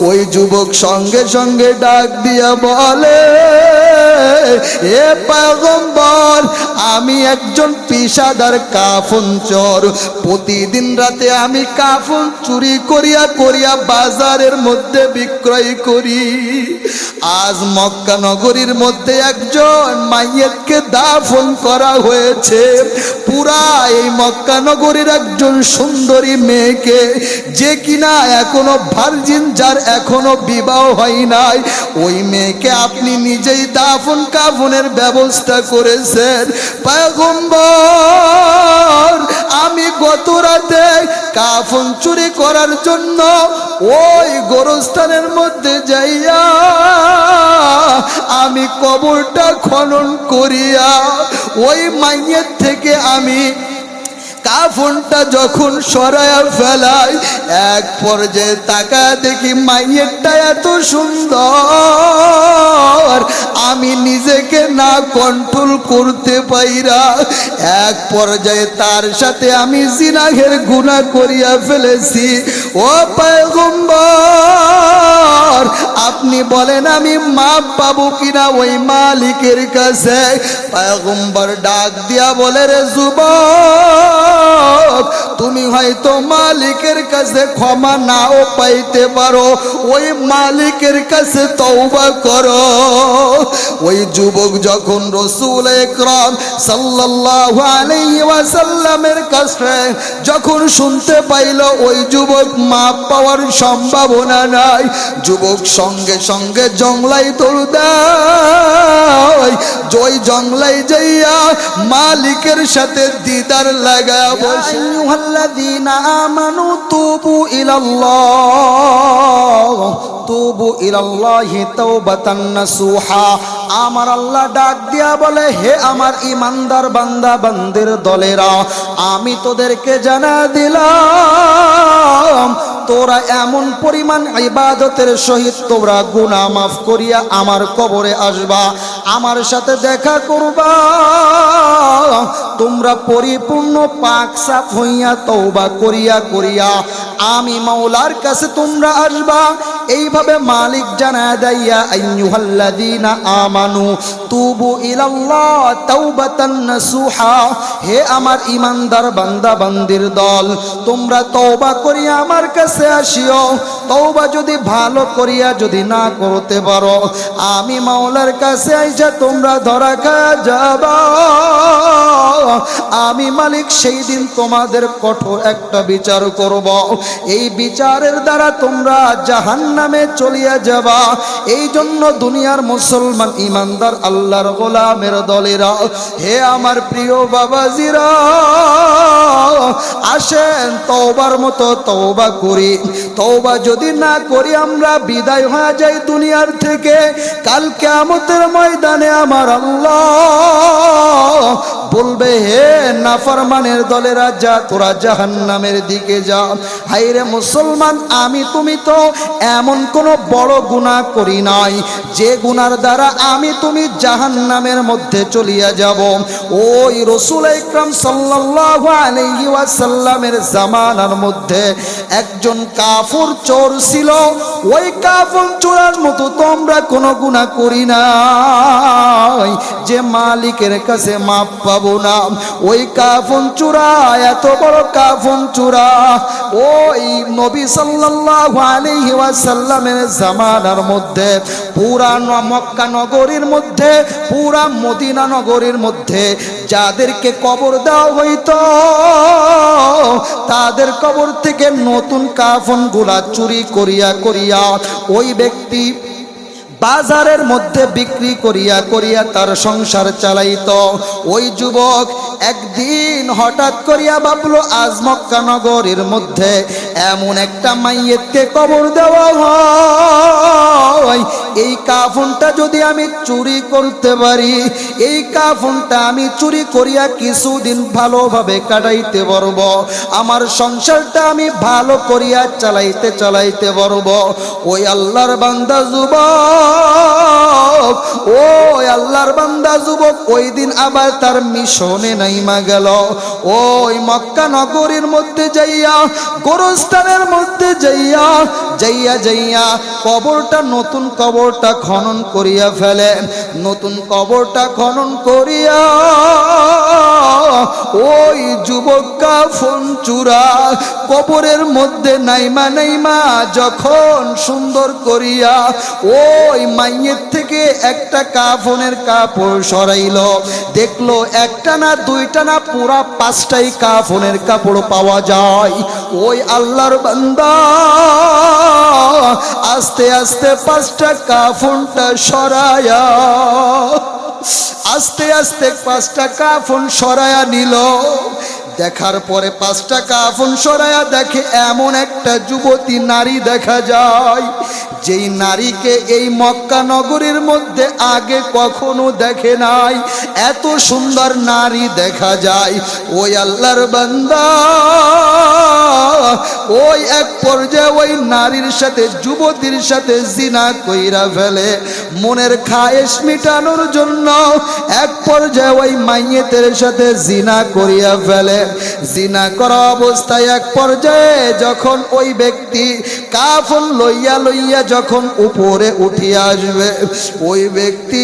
ওই যুবক সঙ্গে সঙ্গে ডাক দিয়া বলে, এ পয়গম্বর, আমি একজন পেশাদার কাফন চোর। প্রতিদিন রাতে আমি কাফন চুরি করিয়া করিয়া বাজারের মধ্যে বিক্রয় করি। আজ মক্কা নগরীর মধ্যে একজন মাইয়েতকে দাফন করা হয়েছে। পুরা এই মক্কা নগরীর একজন সুন্দরী মেয়েকে, যে কিনা এখনো ভার্জিন, যার এখনো বিবাহ হয় নাই, ওই মেয়েকে আপনি নিজেই দাফন কাফনের ব্যবস্থা করেছেন। পয়গম্বর, আমি গত রাতে কাফন চুরি করার জন্য ওই গোরস্থানের মধ্যে যাইয়া আমি কবরটা খনন করিয়া ওই মাইয়ের থেকে আমি কাফনটা যখন সরায়া ফেলাই, এক পর্যায়ে তাকায় দেখি মাইয়েরটা এত সুন্দর, আমি নিজেকে না কন্ট্রোল করতে পাইরা এক পর্যায়ে তার সাথে আমি জিনাহের গুনাহ করিয়া ফেলেছি। ও পয়গম্বর, আপনি বলেন আমি মাপ পাবো কিনা ওই মালিকের কাছে? পয়গম্বর ডাক দিয়া বলে, রে যুবক, তুমি হয়তো মালিকের কাছে ক্ষমা নাও পাইতে পারো, ওই মালিকের কাছে তওবা করো। ওই যুবক যখন রাসূল আকরাম সাল্লাল্লাহু আলাইহি ওয়াসাল্লামের কাছে যখন শুনতে পাইল ওই যুবক মাপ পাওয়ার সম্ভাবনা নাই, যুবক সঙ্গে সঙ্গে জংলায় দৌড় দেয়। ওই জংলায় যাইয়া মালিকের সাথে দিদার লাগা বসে, আইয়ুহাল্লাযীনা আমানু তুবু ইলাল্লাহ, তুবু ইলাল্লাহি তাওবাতান নাসুহা। আমার আল্লাহ ডাক দিয়া বলে, হে আমার ইমানদার বান্দা বান্দির দলেরা, আমি তোদেরকে জানা দিলাম, তোরা এমন পরিমাণ ইবাদতের সহিত তোমরা গুনাহ মাফ করিয়া আমার কবরে আসবা, আমার সাথে দেখা করবা, তোমরা পরিপূর্ণ পাক সাফ হইয়া তওবা করিয়া করিয়া আমি মাওলার কাছে তোমরা আসবা। এইভাবে মালিক জানায়া দেয়া, আইয়ুহাল্লাযীনা আমানু তুবু ইলাল্লাহ তাওবাতান নাসুহা, হে আমার ইমানদার বান্দা বান্দির দল, তোমরা তওবা করিয়া আমার কাছে আসিও। তওবা যদি ভালো করিয়া যদি না করতে পারো, আমি মাওলার কাছে আইসা তোমরা ধরা খায়া যাবা। আমি মালিক সেই দিন তোমাদের কঠোর একটা বিচার করব, এই বিচারের দ্বারা তোমরা জাহান্নামে চলিয়া যাবা। এই জন্য দুনিয়ার মুসলমান ইমানদার আল্লাহর গোলামের দলেরা, হে আমার প্রিয় বাবাজিরা, আসেন তওবার মতো তওবা করি। তওবা যদি না করি আমরা বিদায় হয়ে যাই দুনিয়ার থেকে, কাল কিয়ামতের ময়দানে আমার আল্লাহ বলবে, হে নাফরমানের দলেরা, যা তোরা জাহান্নামের দিকে যা। হায়রে মুসলমান, আমি তুমি তো এমন কোন বড় গুনাহ করি নাই যে গুনার দ্বারা আমি তুমি জাহান্নামের মধ্যে চলিয়া যাব। ওই রাসূল আকরাম সাল্লাল্লাহু আলাইহি ওয়াসাল্লামের জামানার মধ্যে একজন কাফর চোর ছিল। ওই কাফর চোরের মতো তোমরা কোনো গুনাহ করি নাই যে মালিকের কাছে মাপ পাবো না। ওই কাফন চোরা, এত বড় কাফন চোরা, ওই নবী সাল্লাল্লাহু আলাইহি ওয়াসাল্লামের জামানার মধ্যে পুরা মক্কা নগরীর মধ্যে, পুরা মদিনা নগরীর মধ্যে যাদেরকে কবর দেওয়া হইতো, তাদের কবর থেকে নতুন কাফন গুলা চুরি করিয়া করিয়া ওই ব্যক্তি বাজারের মধ্যে বিক্রি করিয়া করিয়া তার সংসার চালাইতো। ওই যুবক একদিন হঠাৎ করিয়া ভাবলো, আজ মক্কা নগরীর মধ্যে এমন একটা মাইয়েতকে কবর দেওয়া হয়, এই কাফনটা যদি আমি চুরি করতে পারি, এই কাফনটা আমি চুরি করিয়া কিছুদিন ভালোভাবে কাটাইতে পারবো, আমার সংসারটা আমি ভালো করিয়া চালাইতে চালাইতে পারবো। ওই আল্লাহর বান্দা যুবক ও আল্লাহর বান্দা যুবক ওই দিন আবার তার মিশনে নাইমা গেল। ওই মক্কা নগরীর মধ্যে যাইয়া, গোরস্থানের মধ্যে যাইয়া কবরটা, নতুন কবরটা খনন করিয়া ফেলে। নতুন কবরটা খনন করিয়া ওই যুবক কাফন চূড়া কবরের মধ্যে নাইমা যখন সুন্দর করিয়া ওই মাইয়ের থেকে একটা কাফনের কাপড় সরাইল, দেখলো একটা না দুইটা না পুরা 5টাই কাফনের কাপড় পাওয়া যায়। ওই আল্লাহর বান্দা আস্তে আস্তে 5টা কাফনটা সরায়া, আস্তে আস্তে 5টা কাফন সরায়া নিল। দেখার পরে 5টা কাফন সরায়া দেখে এমন একটা যুবতী নারী দেখা যায়, যেই নারীকে এই মক্কা নগরীর মধ্যে আগে কখনো দেখে নাই। এত সুন্দর নারী দেখা যায়। ওই আল্লাহর বান্দা ওই এক পর্যায়ে ওই নারীর সাথে, যুবতীর সাথে জিনা কইরা ফেলে। মনের খায়েশ মিটানোর জন্য এক পর্যায়ে ওই মাইয়েতের সাথে জিনা করিয়া ফেলে। জিনা করা অবস্থায় এক পর্যায়ে যখন ওই ব্যক্তি কাফন লইয়া যখন উপরে উঠিয়া আসবে, ওই ব্যক্তি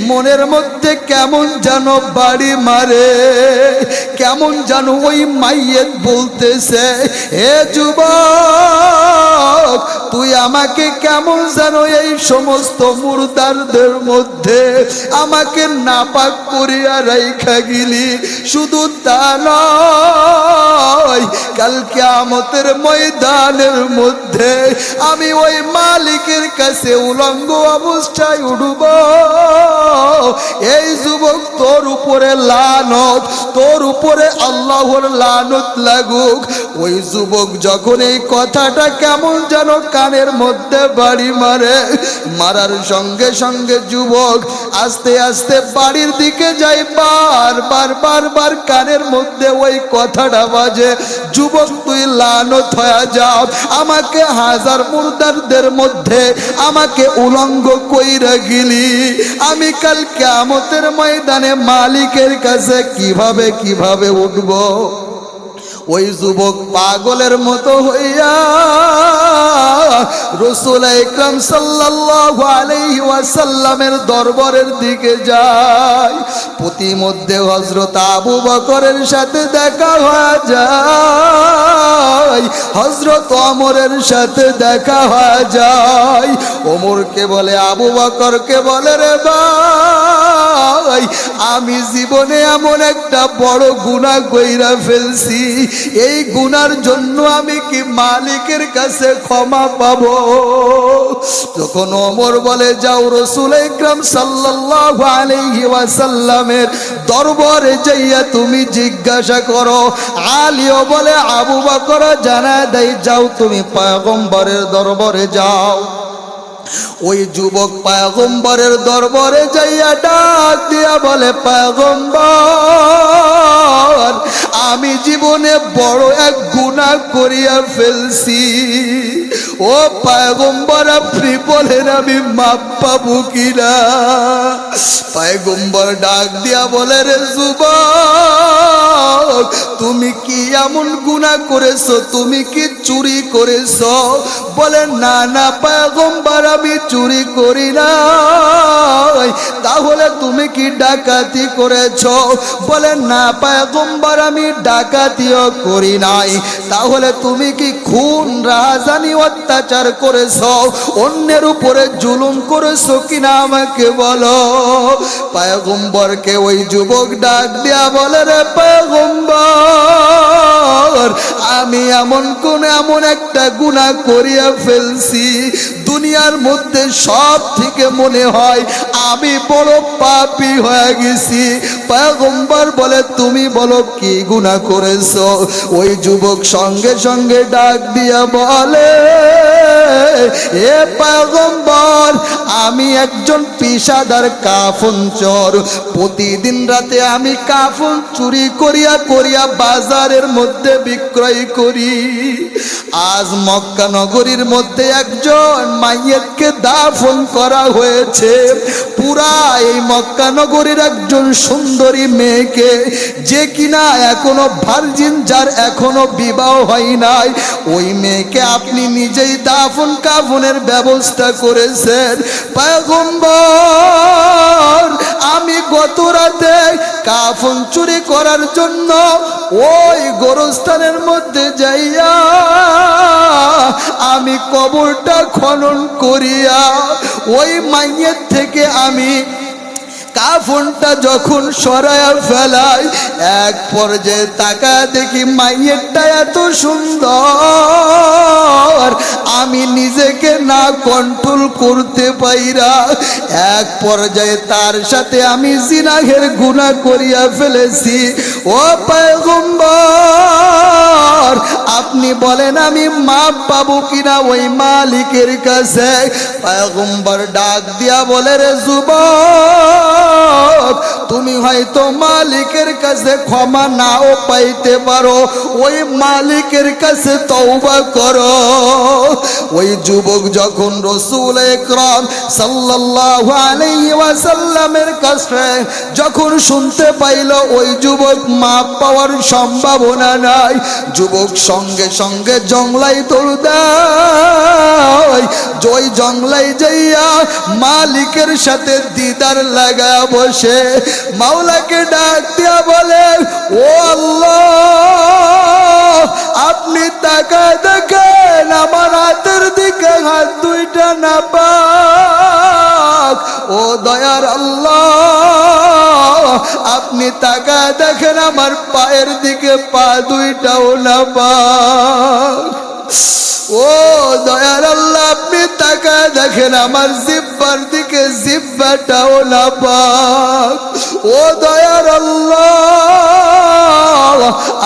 মনের মধ্যে কেমন যেন বাড়ি মারে, কেমন যেন ওই মাইয়েত বলতেছে, হে যুবক তুই আমাকে কেমন যেন এই সমস্ত মুর্দারদের মধ্যে আমাকে নাপাক করিয়া রাইখা গিলি। শুধু তা নয়, কাল কিয়ামতের ময়দানের মধ্যে আমি ওই মালিকের কাছে উলঙ্গ অবস্থায় উঠব। এই যুবক তোর উপরে লানত, তোর উপরে আল্লাহর লানত লাগুক। ওই যুবক যখন এই কথাটা কেমন যেন কানের মধ্যে বাড়ি মারে, মারার সঙ্গে সঙ্গে যুবক আস্তে আস্তে বাড়ির দিকে যায়। বারবার কানের মধ্যে ওই কথাটা বাজে, যুবক তুই লানত হয়ে যাও, আমাকে হাজার মুর্দারদের মধ্যে আমাকে উলঙ্গ কইরা গিলি। আমি কাল কিয়ামতের ময়দানে মালিকের কাছে কিভাবে উঠব। ওই যুবক পাগলের মতো হইয়া রাসূল আকরাম সাল্লাল্লাহু আলাইহি ওয়াসাল্লামের দরবারের দিকে যায়। প্রতিমধ্যে হযরত আবু বকরের সাথে দেখা হয়ে যায়, হযরত ওমরের সাথে দেখা হয়ে যায়। ওমরকে বলে, আবু বকরকে বলে, রে ভাই আমি জীবনে এমন একটা বড় গুনাহ কইরা ফেলছি, এই গুনার জন্য আমি কি মালিকের কাছে ক্ষমা পাবো? তখন ওমর বলে, যাও রাসূল আকরাম সাল্লাল্লাহু আলাইহি ওয়াসাল্লামের দরবারে যাইয়া তুমি জিজ্ঞাসা করো। আলীও বলে, আবু বকর জানায় দেয়, যাও তুমি পয়গম্বরের দরবারে যাও। ওই যুবক পয়গম্বরের দরবারে যাইয়া ডাক দিয়া বলে, পয়গম্বর আমি জীবনে বড় এক গুনাহ করিয়া ফেলছি। ও পয়গম্বর আপনি বলেন আমি মাপ পাবো কিনা? পয়গম্বর ডাক দিয়া বলে, রে যুবক তুমি কি এমন গুনাহ করেছো? তুমি কি চুরি করেছো? বলে, না না পয়গম্বর আমি চুরি করি নাই। তাহলে তুমি কি ডাকাতি করেছো? বলে, না পয়গম্বর আমি ডাকাতিও করি নাই। তাহলে তুমি কি খুন রাহাজানি অত্যাচার করেছো? অন্যের উপরে জুলুম করেছো কিনা আমাকে বলো। পয়গম্বরকে ওই যুবক ডাক দিয়া বলে, রে পয়গম্বর আমি এমন একটা গুনাহ করিয়া ফেলছি, দুনিয়ার মধ্যে সব থেকে মনে হয় আমি বড় পাপী হয়ে গেছি। পয়গম্বর বলে, তুমি বলো কি গুনাহ করেছো? ওই যুবক সঙ্গে সঙ্গে ডাক দিয়া বলে, এ পয়গম্বর, আমি একজন পেশাদার কাফন চোর। প্রতিদিন রাতে আমি কাফন চুরি করিয়া করিয়া বাজারের মধ্যে বিক্রয় করি। আজ মক্কা নগরীর মধ্যে একজন মাইয়েতকে দাফন করা হয়েছে। পুরা এই মক্কা নগরীর একজন সুন্দরী মেয়েকে, যে কিনা এখনো ভার্জিন, যার এখনো বিবাহ হয় নাই, ওই মেয়েকে আপনি নিজেই দাফন কাফনের ব্যবস্থা করেছেন। পয়গম্বর, আমি গত রাতে কাফন চুরি করার জন্য ওই গোরস্থানের মধ্যে যাইয়া আমি কবরটা খনন করিয়া ওই মাইয়ের থেকে আমি কাফনটা যখন সরায়া ফেলাই, এক পর্যায়ে তাকায় দেখি মাইয়েরটা এত সুন্দর, আমি নিজেকে না কন্ট্রোল করতে পাইরা এক পর্যায়ে তার সাথে আমি জিনাহের গুনাহ করিয়া ফেলেছি। ও পয়গম্বর, আপনি বলেন আমি মাপ পাবো কিনা ওই মালিকের কাছে? পয়গম্বর ডাক দিয়া বলে, রে যুবক, তুমি হয়তো মালিকের কাছে ক্ষমা নাও পাইতে পারো, ওই মালিকের কাছে তওবা করো। ওই যুবক যখন রাসূল আকরাম সাল্লাল্লাহু আলাইহি ওয়াসাল্লামের কাছে যখন শুনতে পাইল ওই যুবক মাপ পাওয়ার সম্ভাবনা নাই, যুবক সঙ্গে সঙ্গে জংলায় দৌড় দেয়। ওই জংলায় যাইয়া মালিকের সাথে দিদার লাগা বসে মাওলাকে ডাক দিয়া বলে, ও আল্লাহ, আপনি তাকায় দেখেন আমার হাতের দিকে, হাত দুইটা নাপাক। ও দয়ার আল্লাহ, আপনি তাকায় দেখেন আমার পায়ের দিকে, পা দুইটাও নাপাক। ও দয়ার আল্লাহ, আপনি তাকায় দেখেন আমার জিহ্বার দিকে, জিহ্বাটাও নাপাক। ও দয়ার আল্লাহ,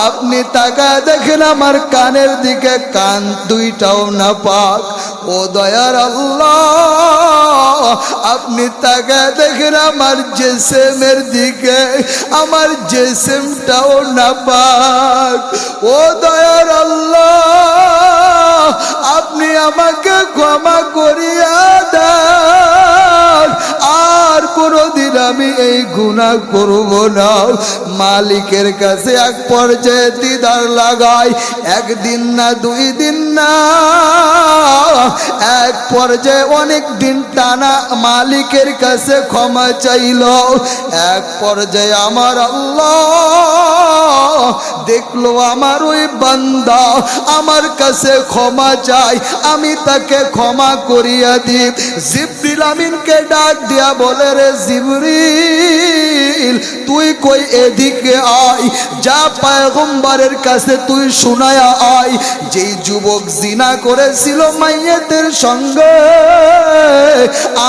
আপনি তাকায় দেখেন আমার কানের দিকে, কান দুইটাও নাপাক। ও দয়ার আল্লাহ, আপনি তাকায় দেখেন আমার জিসমের দিকে, আমার জিসমটাও নাপাক। ও দয়ার আল্লাহ, আপনি আমাকে ক্ষমা করিয়া দেন, আর কোনদিন আমি এই গুনাহ করব না। মালিকের কাছে এক পর্যায়ে দিদার লাগাই, একদিন না, দুই দিন না, এক পর্যায়ে অনেক দিন টানা মালিকের কাছে ক্ষমা চাইল। এক পর্যায়ে আমার আল্লাহ দেখলো আমার ওই বান্দা আমার কাছে ক্ষমা চাই, আমি তাকে ক্ষমা করিয়া দিই। জিবরিল আমিনকে ডাক দিয়া বলে, রে জিবরিল, তুই কই, এদিকে আয়, যা পয়গম্বরের কাছে তুই শোনায়া আয়, যেই যুবক জিনা করেছিল মাইয়েতের সঙ্গে,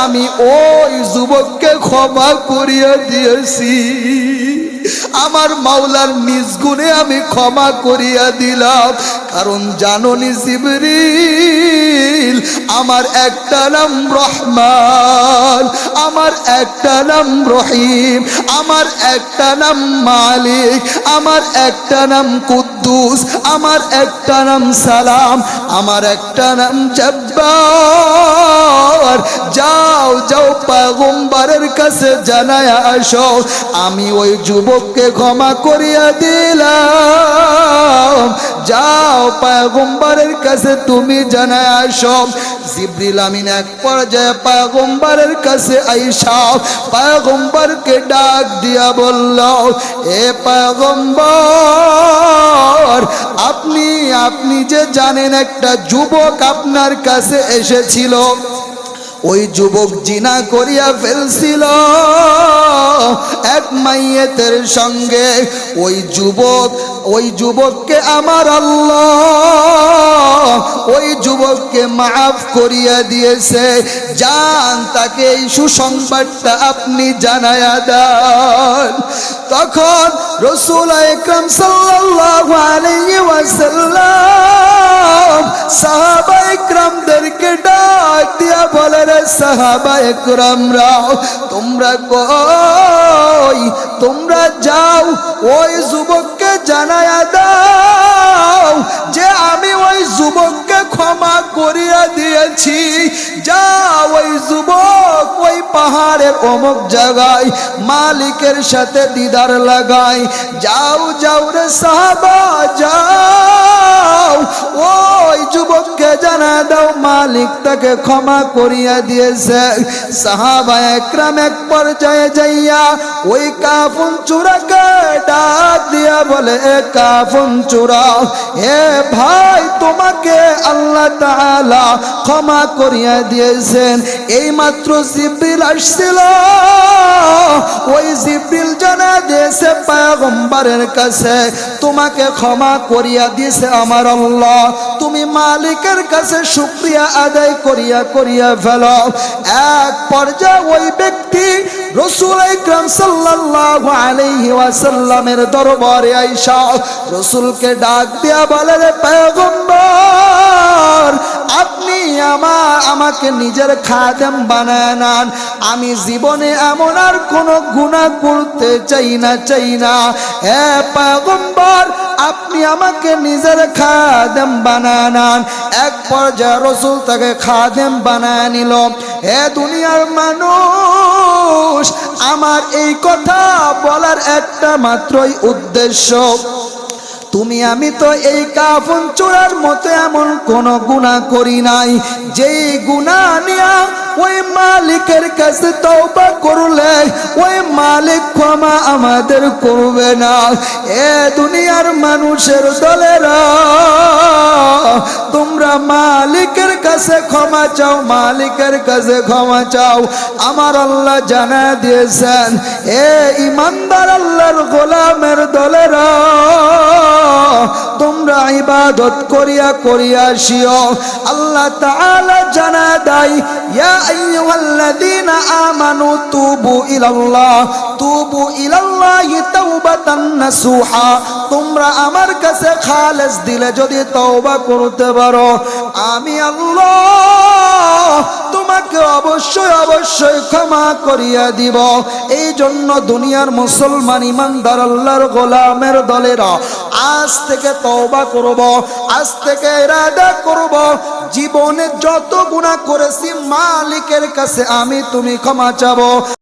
আমি ওই যুবককে ক্ষমা করিয়া দিয়েছি। আমার মাওলার নিজ গুণে আমি ক্ষমা করিয়া দিলাম। কারণ জানোনি জিবরিল, আমার একটা নাম রহমান, আমার একটা নাম রহিম, আমার একটা নাম মালিক, আমার একটা নাম কুদ্দুস, আমার একটা নাম সালাম, আমার একটা নাম জব্বার। যাও যাও পয়গম্বরের কাছে জানায়া আসো, আমি ওই যুবককে ক্ষমা করিয়া দিলাম। যাও পয়গম্বরের কাছে তুমি জানায়া আসো। জিবরিল আমিন এক পর্যায়ে পয়গম্বরের কাছে আইসা পয়গম্বরকে ডাক দিয়া বলল, এ পয়গম্বর, আপনি যে জানেন একটা যুবক আপনার কাছে এসেছিল, ওই যুবক জিনা করিয়া ফেলছিল এক মাইয়েতের সঙ্গে। ওই যুবককে আমার আল্লাহ ওই যুবককে মাফ করিয়া দিয়েছে। যান তাকে এই সুসংবাদটা আপনি জানায়া দেন। তখন রাসূল আকরাম সাল্লাল্লাহু আলাইহি ওয়াসাল্লাম সাহাবায়ে কেরামদেরকে ডাক দিয়া বলে, রে সাহাবায়ে কেরামরা, তোমরা কই? তোমরা যাও ওই যুবককে জানায়া দাও যে আমি ওই যুবককে ক্ষমা করিয়া দিয়েছি। যাও ওই যুবক ওই পাহাড়ের অমুক জায়গায় মালিকের সাথে দিদার লাগায়। যাও যাও রে সাহাবা, যাও ওই যুবককে জানা দাও মালিক তাকে ক্ষমা করিয়া দিয়েছে। সাহাবায়ে কেরাম এক পর্যায়ে যাইয়া ওই কাফন চূড়াকে ডাক দিয়া বলে, এ কাফন চূড়া, হে ভাই, তোমাকে আল্লাহ তাআলা ক্ষমা করিয়া দিয়েছেন। এই মাত্র জিবরিল আসছিল, ওই জিবরিল জানা দিয়েছে পয়গম্বরের কাছে তোমাকে ক্ষমা করিয়া দিয়েছে আমার আল্লাহ। তুমি মালিকের কাছে শুকরিয়া আদায় করিয়া করিয়া ফেলো। এক পর্যায়ে ওই ব্যক্তি রাসূল আকরাম সাল্লাল্লাহু আলাইহি ওয়াসাল্লামের দরবারে আইসা রাসূলকে ডাক দিয়া বলে, রে পয়গম্বর, আপনি আমাকে নিজের খাদেম বানায় নেন। আমি জীবনে এমন আর কোনো গুনাহ করতে চাই না। হে পয়গম্বর, আপনি আমাকে নিজের খাদেম বানায় নেন। এক পর্যায়ে রাসূল তাকে খাদেম বানায় নিল। হে দুনিয়ার মানুষ, আমার এই কথা বলার একটা মাত্রই উদ্দেশ্য, তুমি আমি তো এই কাফন চূড়ার মতো এমন কোন গুনাহ করি নাই যেই গুনাহ নিয়া ওই মালিকের কাছে তওবা করলে ওই মালিক ক্ষমা আমাদের করবে না। এ দুনিয়ার মানুষের দলেরা, তোমরা মালিকের কাছে ক্ষমা চাও, মালিকের কাছে ক্ষমা চাও। আমার আল্লাহ জানা দিয়েছেন, এ ইমানদার আল্লাহর গোলামের দলেরা, তোমরা ইবাদত করিয়া করিয়া আসিও। আল্লাহ তাআলা জানা দেয়, ইয়া আইয়ুহাল্লাযীনা আমানু তুবু ইলাল্লাহি তাওবাতান নাসুহা। তোমরা আমার কাছে খালেস দিলে যদি তওবা করতে পারো, আমি আল্লাহ তোমাকে অবশ্যই ক্ষমা করিয়া দিব। এই জন্য দুনিয়ার মুসলমান ইমানদার আল্লাহর গোলামের দলেরা আজ থেকে তওবা করব, আজ থেকে ইরাদা করব, জীবনে যত গুনাহ করেছি মালিকের কাছে আমি তুমি ক্ষমা চাবো।